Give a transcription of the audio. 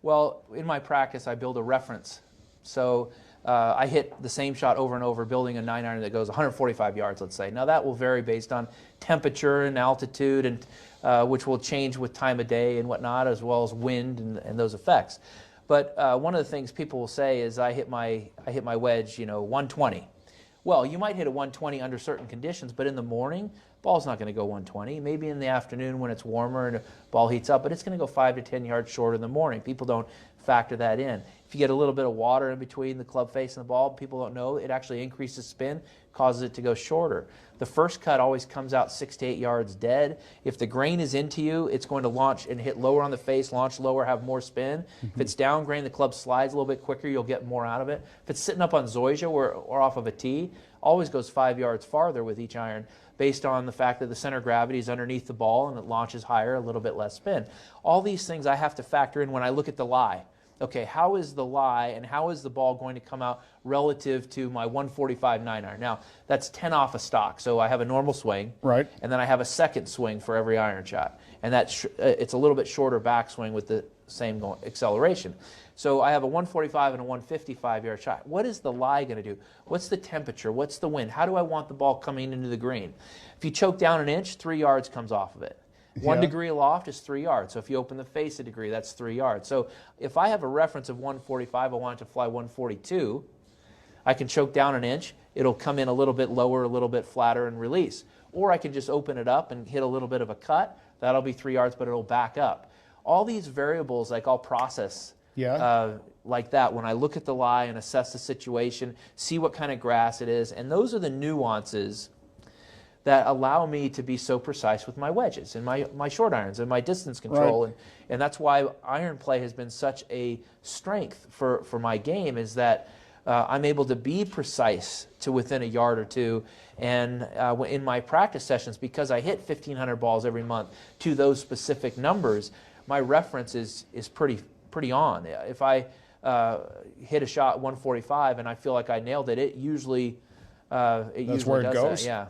Well, in my practice, I build a reference. So I hit the same shot over and over, building a 9-iron that goes 145 yards, let's say. Now, that will vary based on temperature and altitude, and which will change with time of day and whatnot, as well as wind and those effects. But one of the things people will say is I hit my wedge, 120. Well, you might hit a 120 under certain conditions, but in the morning, ball's not going to go 120. Maybe in the afternoon when it's warmer and the ball heats up, but it's going to go 5 to 10 yards shorter in the morning. People don't factor that in. If you get a little bit of water in between the club face and the ball, people don't know, it actually increases spin, causes it to go shorter. The first cut always comes out 6 to 8 yards dead. If the grain is into you, it's going to launch and hit lower on the face, launch lower, have more spin. If it's down grain, the club slides a little bit quicker, you'll get more out of it. If it's sitting up on zoysia or off of a tee, always goes 5 yards farther with each iron, based on the fact that the center of gravity is underneath the ball and it launches higher, a little bit less spin. All these things I have to factor in when I look at the lie. Okay, how is the lie and how is the ball going to come out relative to my 145 9-iron? Now, that's 10 off a stock, so I have a normal swing, right, and then I have a second swing for every iron shot, and it's a little bit shorter backswing with the same acceleration. So I have a 145 and a 155-yard shot. What is the lie going to do? What's the temperature? What's the wind? How do I want the ball coming into the green? If you choke down an inch, 3 yards comes off of it. 1 degree aloft is 3 yards. So if you open the face a degree, that's 3 yards. So if I have a reference of 145, I want it to fly 142, I can choke down an inch. It'll come in a little bit lower, a little bit flatter, and release. Or I can just open it up and hit a little bit of a cut. That'll be 3 yards, but it'll back up. All these variables, I'll process like that when I look at the lie and assess the situation, see what kind of grass it is. And those are the nuances that allow me to be so precise with my wedges and my short irons and my distance control. Right. And that's why iron play has been such a strength for my game, is that I'm able to be precise to within a yard or two. And in my practice sessions, because I hit 1,500 balls every month to those specific numbers, my reference is pretty on. If I hit a shot 145 and I feel like I nailed it, it usually That's where it does goes? that. Yeah.